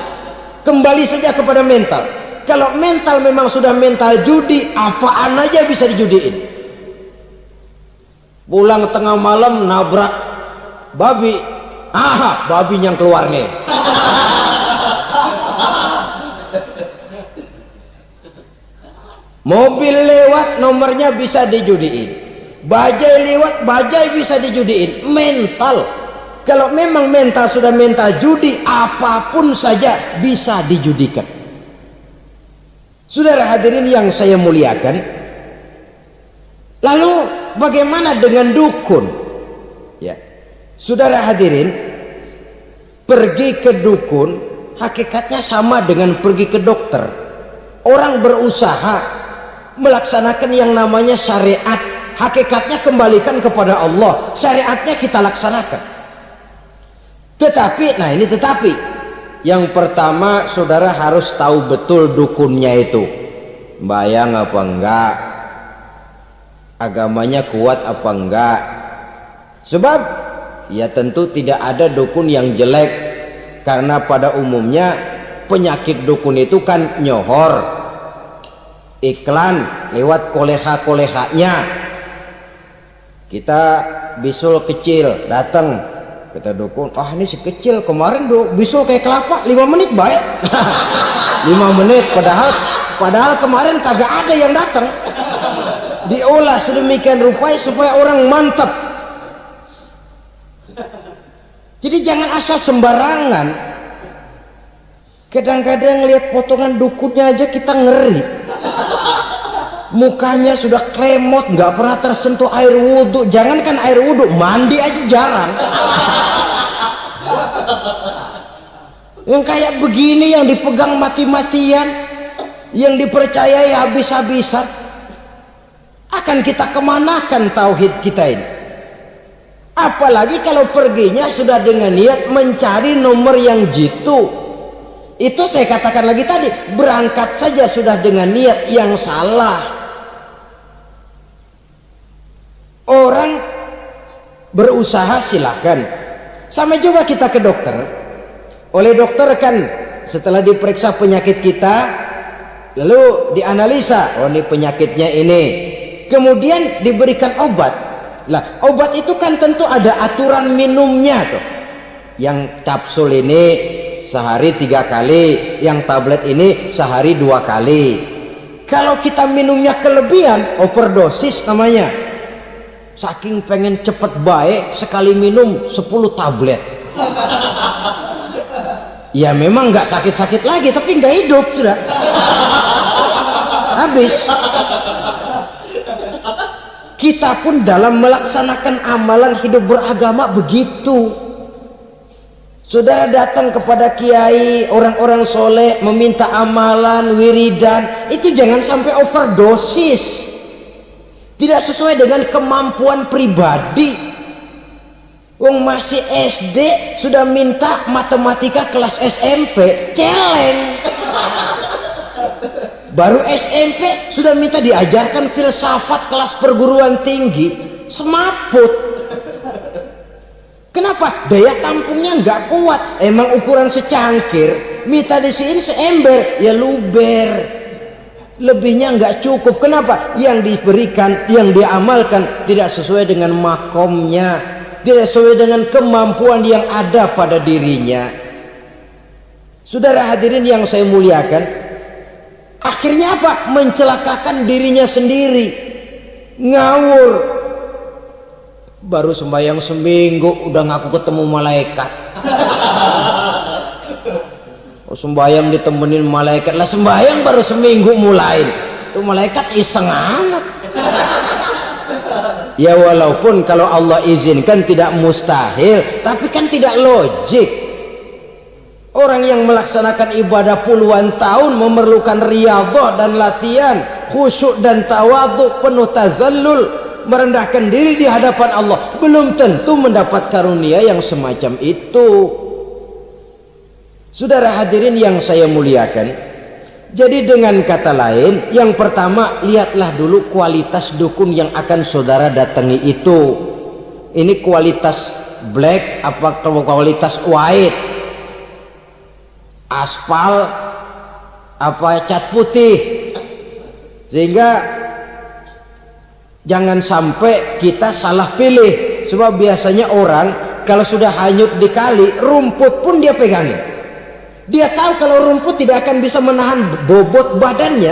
Kembali saja kepada mental. Kalau mental memang sudah mental judi, apaan aja bisa dijudiin. Pulang tengah malam nabrak babi, babi yang keluar nih. Mobil lewat, nomornya bisa dijudiin. Bajai lewat, bajai bisa dijudiin. Mental. Kalau memang mental sudah mental judi, apapun saja bisa dijudikan. Saudara hadirin yang saya muliakan, lalu bagaimana dengan dukun? Ya, saudara hadirin, pergi ke dukun hakikatnya sama dengan pergi ke dokter. Orang berusaha melaksanakan yang namanya syariat, hakikatnya kembalikan kepada Allah. Syariatnya kita laksanakan. Tetapi, nah ini tetapi, yang pertama saudara harus tahu betul dukunnya itu bayang apa enggak, agamanya kuat apa enggak. Sebab ya tentu tidak ada dukun yang jelek, karena pada umumnya penyakit dukun itu kan nyohor, iklan lewat koleha-kolehanya. Kita bisul kecil datang, kata dukun, ini si kecil kemarin bisul kayak kelapa 5 menit baik. 5 menit, padahal kemarin kagak ada yang datang. Diolah sedemikian rupa supaya orang mantap. Jadi jangan asal sembarangan. Kadang-kadang lihat potongan dukunnya aja kita ngeri. Mukanya sudah kremot, nggak pernah tersentuh air wudhu. Jangankan air wudhu, mandi aja jarang. Yang kayak begini yang dipegang mati-matian, yang dipercayai habis-habisan, akan kita kemanakan tauhid kita ini? Apalagi kalau perginya sudah dengan niat mencari nomor yang jitu. Itu saya katakan lagi tadi, berangkat saja sudah dengan niat yang salah. Orang berusaha silakan. Sama juga kita ke dokter. Oleh dokter kan setelah diperiksa penyakit kita, lalu dianalisa, oh ini penyakitnya ini. Kemudian diberikan obat. Lah, obat itu kan tentu ada aturan minumnya tuh. Yang kapsul ini sehari 3 kali, yang tablet ini sehari 2 kali. Kalau kita minumnya kelebihan, overdosis namanya. Saking pengen cepet baik, sekali minum 10 tablet. Ya memang nggak sakit-sakit lagi, tapi nggak hidup sudah. Habis. Kita pun dalam melaksanakan amalan hidup beragama begitu. Sudah datang kepada kiai, orang-orang soleh, meminta amalan, wiridan, itu jangan sampai overdosis. Tidak sesuai dengan kemampuan pribadi. Wong masih SD sudah minta matematika kelas SMP, celeng. Baru SMP sudah minta diajarkan filsafat kelas perguruan tinggi, semaput. Kenapa? Daya tampungnya nggak kuat. Emang ukuran secangkir, minta disiin seember, ya luber. Lebihnya nggak cukup. Kenapa? Yang diberikan, yang diamalkan tidak sesuai dengan makomnya, tidak sesuai dengan kemampuan yang ada pada dirinya. Saudara hadirin yang saya muliakan, akhirnya apa? Mencelakakan dirinya sendiri, ngawur. Baru sembahyang seminggu udah ngaku ketemu malaikat. Oh, sembahyang ditemenin malaikat lah, sembahyang baru seminggu mulai tuh malaikat iseng amat. Ya walaupun kalau Allah izinkan tidak mustahil, tapi kan tidak logik. Orang yang melaksanakan ibadah puluhan tahun memerlukan riyadhah dan latihan, khusyuk dan tawadhu, penuh tazallul, merendahkan diri di hadapan Allah, belum tentu mendapat karunia yang semacam itu. Saudara hadirin yang saya muliakan, jadi dengan kata lain, yang pertama, lihatlah dulu kualitas dukun yang akan saudara datangi itu. Ini kualitas black apa kualitas white, aspal apa cat putih, sehingga jangan sampai kita salah pilih. Sebab biasanya orang kalau sudah hanyut di kali, rumput pun dia pegangin. Dia tahu kalau rumput tidak akan bisa menahan bobot badannya,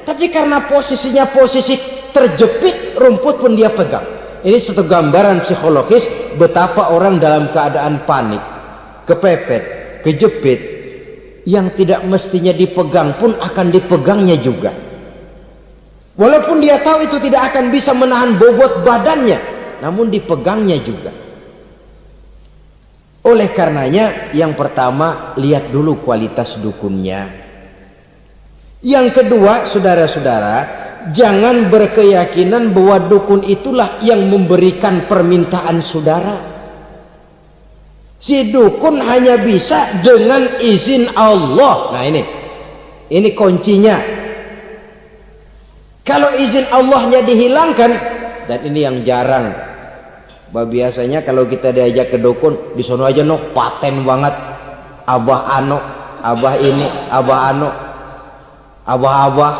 tapi karena posisinya posisi terjepit, rumput pun dia pegang. Ini satu gambaran psikologis betapa orang dalam keadaan panik, kepepet, kejepit, yang tidak mestinya dipegang pun akan dipegangnya juga. Walaupun dia tahu itu tidak akan bisa menahan bobot badannya, namun dipegangnya juga. Oleh karenanya, yang pertama, lihat dulu kualitas dukunnya. Yang kedua, saudara-saudara, jangan berkeyakinan bahwa dukun itulah yang memberikan permintaan saudara. Si dukun hanya bisa dengan izin Allah. Nah ini kuncinya. Kalau izin Allahnya dihilangkan, dan ini yang jarang. Biasanya kalau kita diajak ke dukun, di sono aja no paten banget, abah ano, abah ini, abah ano, abah-abah.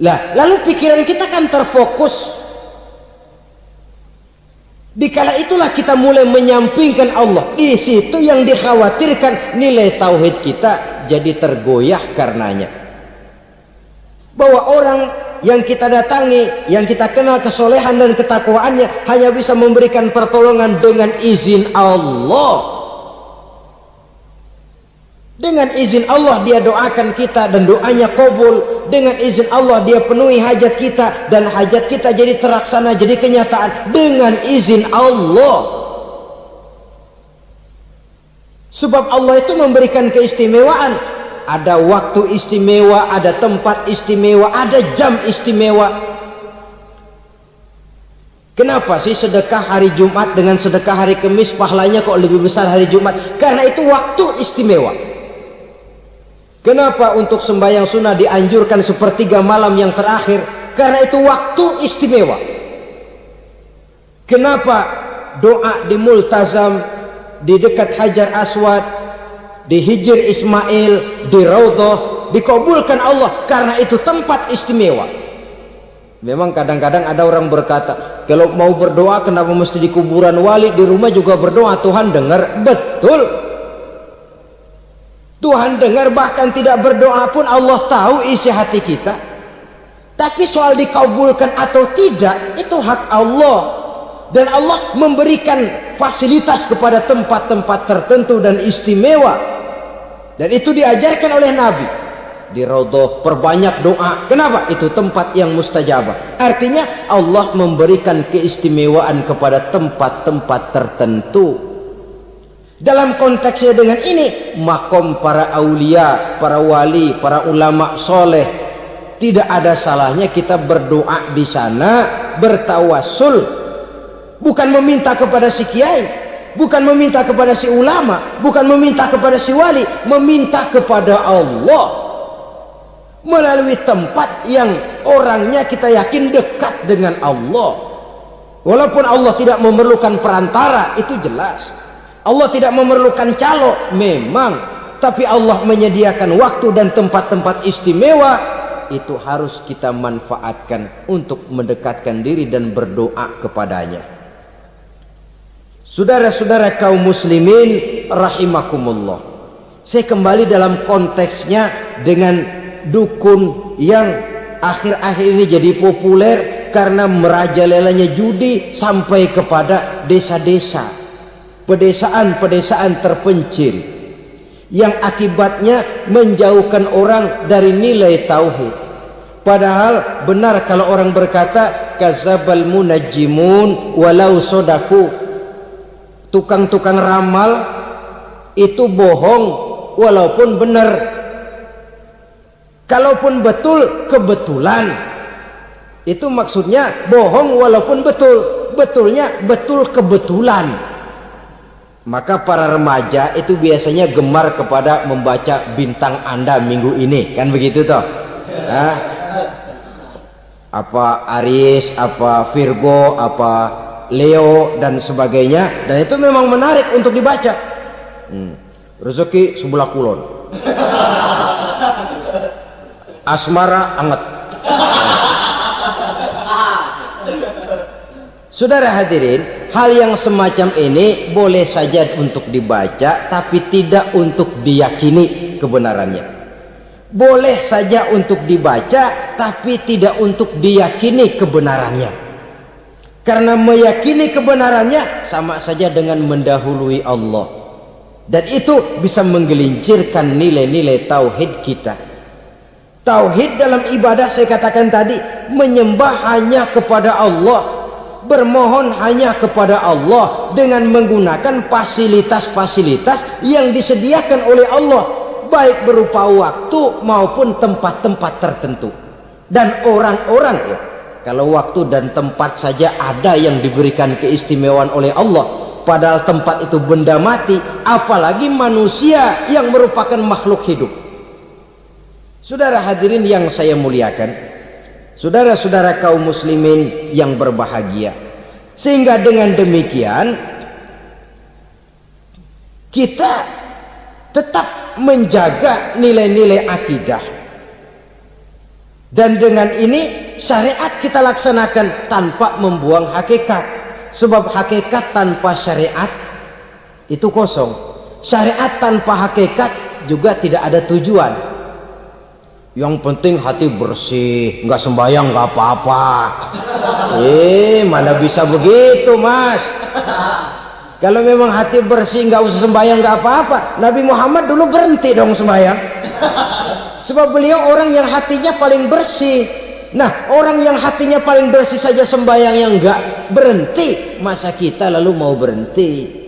Lah, lalu pikiran kita kan terfokus. Dikala itulah kita mulai menyampingkan Allah. Di situ yang dikhawatirkan nilai tauhid kita jadi tergoyah karenanya. Bahwa orang yang kita datangi, yang kita kenal kesolehan dan ketakwaannya, hanya bisa memberikan pertolongan dengan izin Allah. Dengan izin Allah dia doakan kita dan doanya kabul. Dengan izin Allah dia penuhi hajat kita dan hajat kita jadi terlaksana, jadi kenyataan dengan izin Allah. Sebab Allah itu memberikan keistimewaan. Ada waktu istimewa, ada tempat istimewa, ada jam istimewa. Kenapa sih sedekah hari Jumat dengan sedekah hari Kamis pahalanya kok lebih besar hari Jumat? Karena itu waktu istimewa. Kenapa untuk sembahyang sunnah dianjurkan sepertiga malam yang terakhir? Karena itu waktu istimewa. Kenapa doa di multazam, di dekat Hajar Aswad, di Hijr Ismail, di Raudhah dikabulkan Allah? Karena itu tempat istimewa. Memang kadang-kadang ada orang berkata, kalau mau berdoa kenapa mesti di kuburan wali? Di rumah juga berdoa, Tuhan dengar. Betul, Tuhan dengar, bahkan tidak berdoa pun Allah tahu isi hati kita. Tapi soal dikabulkan atau tidak itu hak Allah. Dan Allah memberikan fasilitas kepada tempat-tempat tertentu dan istimewa. Dan itu diajarkan oleh Nabi. Di Raudhah perbanyak doa. Kenapa? Itu tempat yang mustajabah. Artinya Allah memberikan keistimewaan kepada tempat-tempat tertentu. Dalam konteksnya dengan ini, makom para aulia, para wali, para ulama soleh, tidak ada salahnya kita berdoa di sana, bertawassul, bukan meminta kepada si kiai, bukan meminta kepada si ulama, bukan meminta kepada si wali, meminta kepada Allah melalui tempat yang orangnya kita yakin dekat dengan Allah. Walaupun Allah tidak memerlukan perantara, itu jelas. Allah tidak memerlukan calo, memang, tapi Allah menyediakan waktu dan tempat-tempat istimewa. Itu harus kita manfaatkan untuk mendekatkan diri dan berdoa kepadanya. Saudara-saudara kaum muslimin rahimakumullah, saya kembali dalam konteksnya dengan dukun yang akhir-akhir ini jadi populer karena merajalelanya judi sampai kepada desa-desa, pedesaan-pedesaan terpencil, yang akibatnya menjauhkan orang dari nilai tauhid. Padahal benar kalau orang berkata kazabal munajjimun walau sodaku, tukang-tukang ramal itu bohong walaupun benar. Kalaupun betul, kebetulan. Itu maksudnya bohong walaupun betul, betulnya betul kebetulan. Maka para remaja itu biasanya gemar kepada membaca bintang Anda minggu ini, kan begitu toh? Nah, apa Aries, apa Virgo, apa Leo dan sebagainya, dan itu memang menarik untuk dibaca. Rezeki sebelah kulon, asmara anget. Saudara hadirin, hal yang semacam ini boleh saja untuk dibaca, tapi tidak untuk diyakini kebenarannya. Boleh saja untuk dibaca, tapi tidak untuk diyakini kebenarannya. Karena meyakini kebenarannya sama saja dengan mendahului Allah. Dan itu bisa menggelincirkan nilai-nilai tauhid kita. Tauhid dalam ibadah, saya katakan tadi, menyembah hanya kepada Allah, bermohon hanya kepada Allah dengan menggunakan fasilitas-fasilitas yang disediakan oleh Allah, baik berupa waktu maupun tempat-tempat tertentu dan orang-orang. Ya, kalau waktu dan tempat saja ada yang diberikan keistimewaan oleh Allah, padahal tempat itu benda mati, apalagi manusia yang merupakan makhluk hidup. Saudara hadirin yang saya muliakan, saudara-saudara kaum muslimin yang berbahagia, sehingga dengan demikian kita tetap menjaga nilai-nilai akidah, dan dengan ini syariat kita laksanakan tanpa membuang hakikat. Sebab hakikat tanpa syariat itu kosong, syariat tanpa hakikat juga tidak ada tujuan. Yang penting hati bersih, nggak sembahyang nggak apa-apa. Mana bisa begitu, Mas? Kalau memang hati bersih nggak usah sembahyang nggak apa-apa. Nabi Muhammad dulu berhenti dong sembahyang. Sebab beliau orang yang hatinya paling bersih. Nah, orang yang hatinya paling bersih saja sembahyang yang nggak berhenti, masa kita lalu mau berhenti?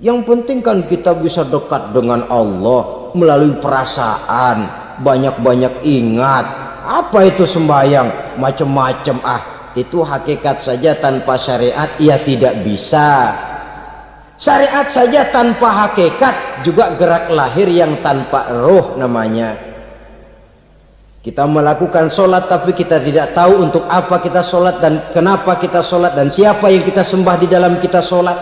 Yang penting kan kita bisa dekat dengan Allah melalui perasaan, banyak-banyak ingat. Apa itu sembahyang? Macam-macam. Itu hakikat saja tanpa syariat ya tidak bisa. Syariat saja tanpa hakikat juga gerak lahir yang tanpa roh namanya. Kita melakukan sholat tapi kita tidak tahu untuk apa kita sholat dan kenapa kita sholat dan siapa yang kita sembah di dalam kita sholat.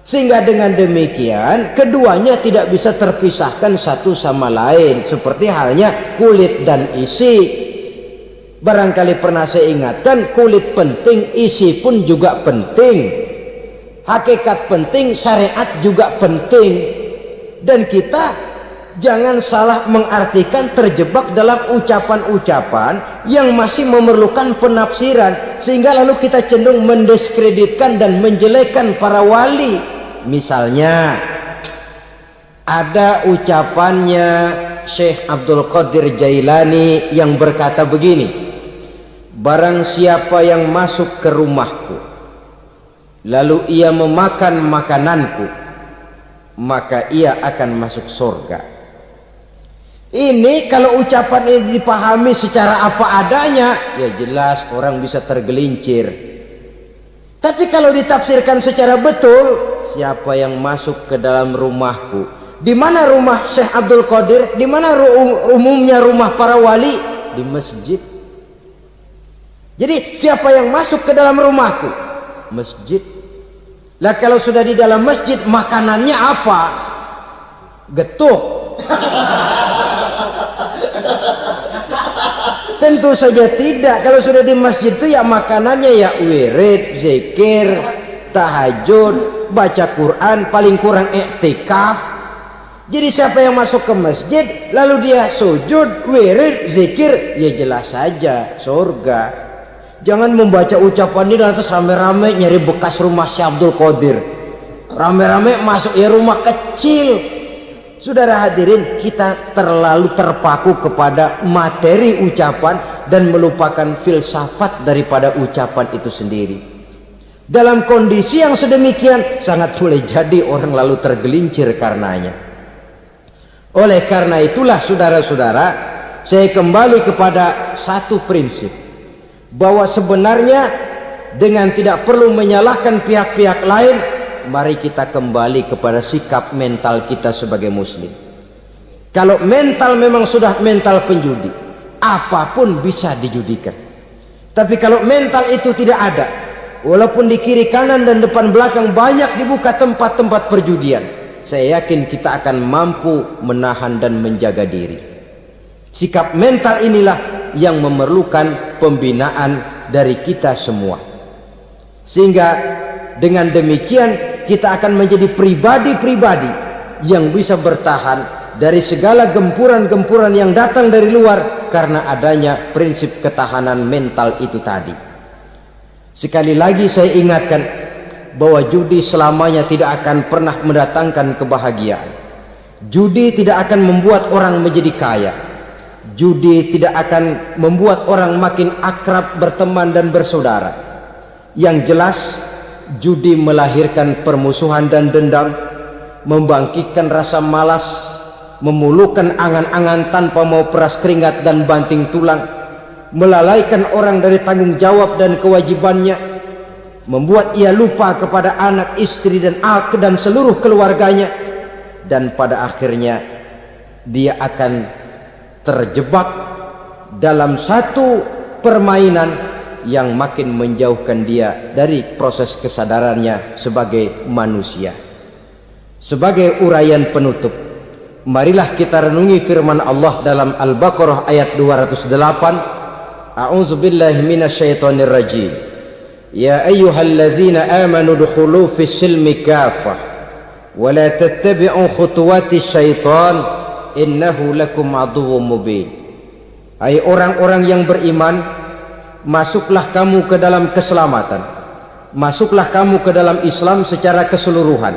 Sehingga dengan demikian keduanya tidak bisa terpisahkan satu sama lain, seperti halnya kulit dan isi. Barangkali pernah saya ingatkan, kulit penting, isi pun juga penting. Hakikat penting, syariat juga penting. Dan kita jangan salah mengartikan, terjebak dalam ucapan-ucapan yang masih memerlukan penafsiran, sehingga lalu kita cenderung mendiskreditkan dan menjelekkan para wali. Misalnya ada ucapannya Syekh Abdul Qadir Jailani yang berkata begini, barang siapa yang masuk ke rumahku lalu ia memakan makananku, maka ia akan masuk surga. Ini kalau ucapan ini dipahami secara apa adanya, ya jelas orang bisa tergelincir. Tapi kalau ditafsirkan secara betul, siapa yang masuk ke dalam rumahku, di mana rumah Syekh Abdul Qadir, di mana umumnya rumah para wali? Di masjid. Jadi siapa yang masuk ke dalam rumahku? Masjid. Lah kalau sudah di dalam masjid, makanannya apa? Getuk. Tentu saja tidak. Kalau sudah di masjid itu ya makanannya ya wirid, zikir, tahajud, baca Quran, paling kurang iktikaf. Jadi siapa yang masuk ke masjid lalu dia sujud, wirid, zikir, ya jelas saja surga. Jangan membaca ucapan ini lantas rame-rame nyari bekas rumah Syekh Abdul Qadir, rame-rame masuk ya rumah kecil. Saudara hadirin, kita terlalu terpaku kepada materi ucapan dan melupakan filsafat daripada ucapan itu sendiri. Dalam kondisi yang sedemikian sangat boleh jadi orang lalu tergelincir karenanya. Oleh karena itulah saudara-saudara, saya kembali kepada satu prinsip, bahwa sebenarnya dengan tidak perlu menyalahkan pihak-pihak lain, mari kita kembali kepada sikap mental kita sebagai muslim. Kalau mental memang sudah mental penjudi, apapun bisa dijudikan. Tapi kalau mental itu tidak ada, walaupun di kiri kanan dan depan belakang banyak dibuka tempat-tempat perjudian, saya yakin kita akan mampu menahan dan menjaga diri. Sikap mental inilah yang memerlukan pembinaan dari kita semua, sehingga dengan demikian kita akan menjadi pribadi-pribadi yang bisa bertahan dari segala gempuran-gempuran yang datang dari luar karena adanya prinsip ketahanan mental itu tadi. Sekali lagi saya ingatkan bahwa judi selamanya tidak akan pernah mendatangkan kebahagiaan. Judi tidak akan membuat orang menjadi kaya. Judi tidak akan membuat orang makin akrab, berteman dan bersaudara. Yang jelas, judi melahirkan permusuhan dan dendam, membangkitkan rasa malas, memuluhkan angan-angan tanpa mau peras keringat dan banting tulang, melalaikan orang dari tanggung jawab dan kewajibannya, membuat ia lupa kepada anak, istri dan seluruh keluarganya, dan pada akhirnya dia akan terjebak dalam satu permainan yang makin menjauhkan dia dari proses kesadarannya sebagai manusia. Sebagai uraian penutup, marilah kita renungi firman Allah dalam Al-Baqarah ayat 208. A'udzubillahi minasyaitonir rajim. Ya ayyuhalladzina amanu dukhulu fis silmi kafah wa la tattabi'u khutuwatis syaitan innahu lakum aduwwum mubin. Hai orang-orang yang beriman, masuklah kamu ke dalam keselamatan masuklah kamu ke dalam Islam secara keseluruhan.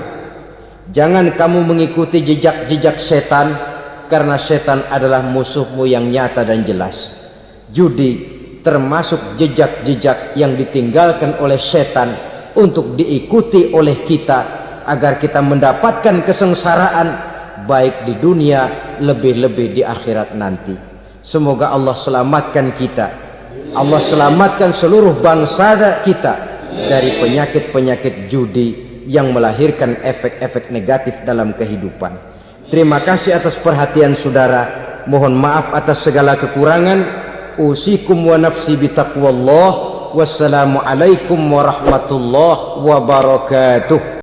Jangan kamu mengikuti jejak-jejak setan, karena setan adalah musuhmu yang nyata dan jelas. Judi termasuk jejak-jejak yang ditinggalkan oleh setan untuk diikuti oleh kita, agar kita mendapatkan kesengsaraan baik di dunia, lebih-lebih di akhirat nanti. Semoga Allah selamatkan kita, Allah selamatkan seluruh bangsa kita dari penyakit-penyakit judi yang melahirkan efek-efek negatif dalam kehidupan. Terima kasih atas perhatian saudara. Mohon maaf atas segala kekurangan. Usikum wa nafsi bitaqwallah. Wassalamualaikum warahmatullahi wabarakatuh.